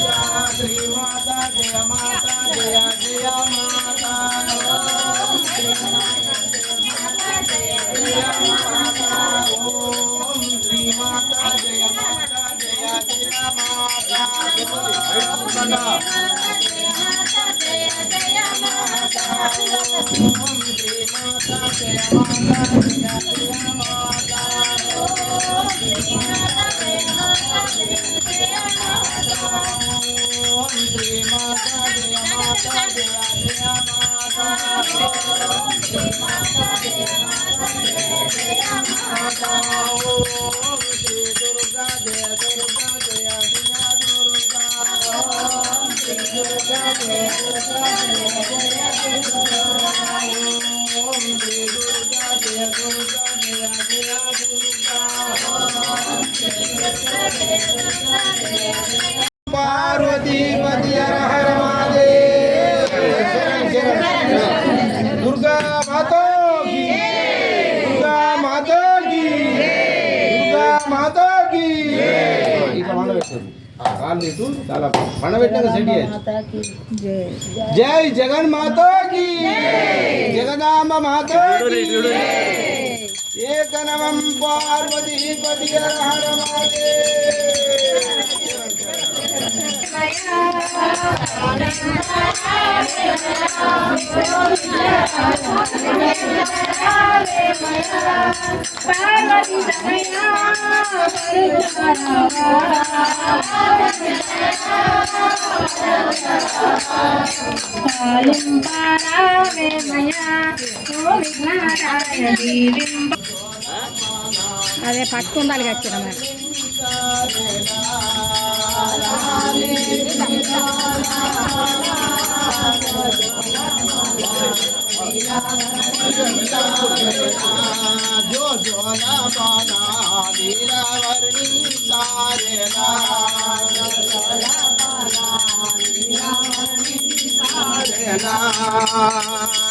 श्रीमाता जय माता जय जय माता ओम श्रीमाता जय माता ओम श्रीमाता जय माता जय जय माता पार्वती पति हर हर महादेव। दुर्गा माता की, दुर्गा माता की, दुर्गा माता की। जय जगन माता की, जगदांबा माता की। एक नमः पार्वती पति हर हर महादेव। అదే పట్టుకుండాలి వచ్చిన जो जोला बाला वीरावर्णी सारेला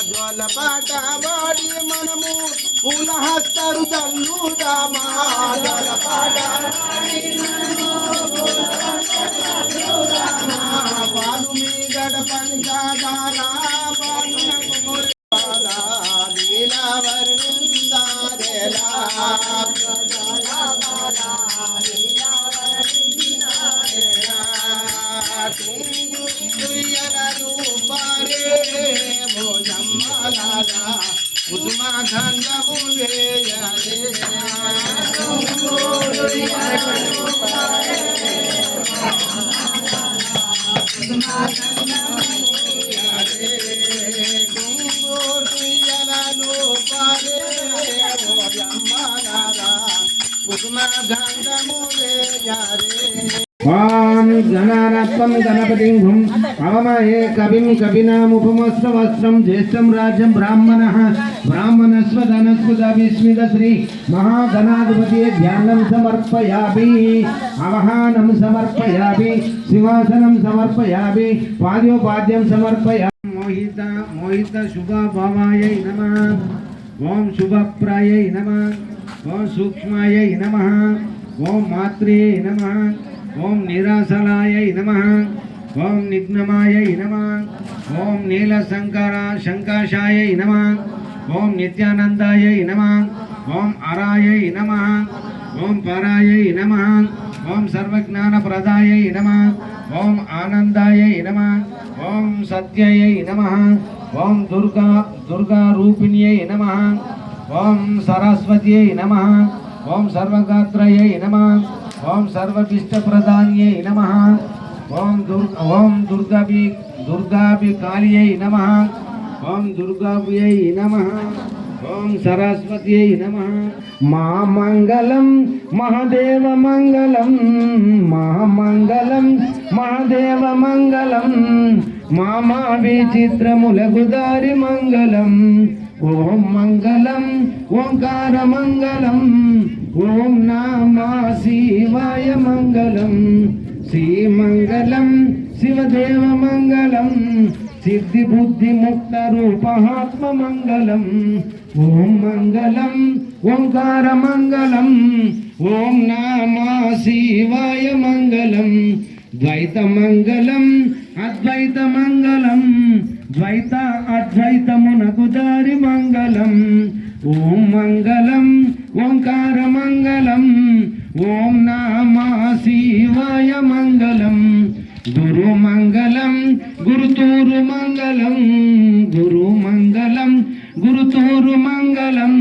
ज्वल पाट बाड़ी मनमु फूल हस्तरु जल्लू दामा ज्वल पाट बालू मी गड़ पंचादारा बालू कुमोर लीलावर्णी सारेला उस्मा खंड मुझे ओम गणानात्मं गणपतिं हुं हवमहे कविं कविनामुपमस्त्रवस्त्रं ज्येष्ठं राज्यं ब्राह्मणः ब्राह्मणस्वधनस्वदविस्मित श्री महागणाधिपते ध्यानं समर्पयामि आवाहनं समर्पयामि सिंहासनं समर्पयामि पाद्योपाद्यं समर्पयामि मोहित शुभ भावायै नमः ओम शुभप्रायै नमः ओम सूक्ष्मायै नमः ओम मात्रे नमः ओम निरासलाय नमः ओम निग्नमाय नमः ओम नीलशंकाशाय नमः ओम नित्यानंदाय नमः ओम अराय नमः ओम पराय नमः ओम सर्वज्ञानप्रदाय नमः ओम आनंदाय नमः ओम सत्याय नमः ओम दुर्गा रूपिण्यै नमः ओम सरस्वत्यै नमः ओम सर्वगात्रयै नमः ओम सर्वभिष्टप्रदान्यै नमः ओम दुर्गाभि कालियै नमः ओम दुर्गाभ्यै नमः ओम सरस्वत्यै नमः महामंगलम महादेव मंगलम महामंगलम महादेव मंगलम मामा विचित्रमुलगुदारि मंगलम ओम मंगलम ओंकार मंगलम ओम नमः शिवाय मंगलम श्रीमंगलम शिवदेव मंगलम सिद्धि बुद्धि मुक्त रूपात्म मंगलम ओम मंगलम ओंकार मंगलम ओम नमः शिवाय मंगलम ద్వైత మంగళం అద్వైత మంగళం ద్వైత అద్వైతమునకు దారి మంగళం ఓం మంగళం ఓంకార మంగళం ఓం నమః శివాయ మంగళం గురు మంగళం గురుతూరు మంగళం గురు మంగళం గురుతూరు మంగళం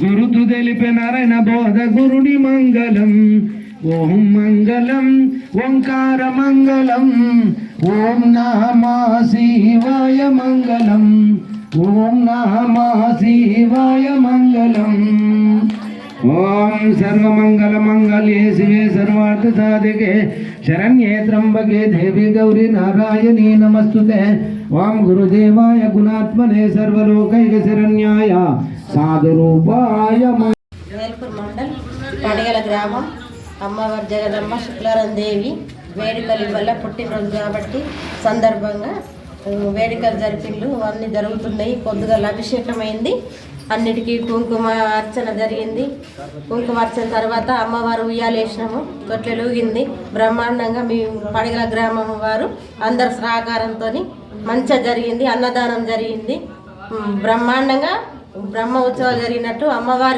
గురుతు తెలిపే నారాయణ బోధ గురుడి మంగళం ఓం మంగళం ఓంకార మంగళం ఓం నమః శివాయ మంగళం ఓం నమః శివాయ మంగళం ఓం సర్వమంగళ మంగళే శివే సర్వార్థ సాధికే శరణ్యే త్ర్యంబకే దేవి గౌరీ నారాయణీ నమస్తుతే ఓం గురుదేవాయ గుణాత్మనే సర్వలోకైక శరణ్యాయ సాధురూపాయ వేల్పూర్ మండల్ పడగల గ్రామం అమ్మవారి జగదమ్మ శుక్లారం దేవి వేడుకల వల్ల పుట్టినరోజు కాబట్టి సందర్భంగా వేడుకలు జరిపిండ్లు అన్నీ జరుగుతున్నాయి. పొద్దుగా అభిషేకం అయింది, అన్నిటికీ కుంకుమ అర్చన జరిగింది. కుంకుమ అర్చన తర్వాత అమ్మవారు ఉయ్యాలేసినాము, తొట్లెలుగింది బ్రహ్మాండంగా. మీ పడగల గ్రామం వారు అందరి సహకారంతో మంచిగా జరిగింది. అన్నదానం జరిగింది బ్రహ్మాండంగా. బ్రహ్మ ఉత్సవాలు జరిగినట్టు అమ్మవారి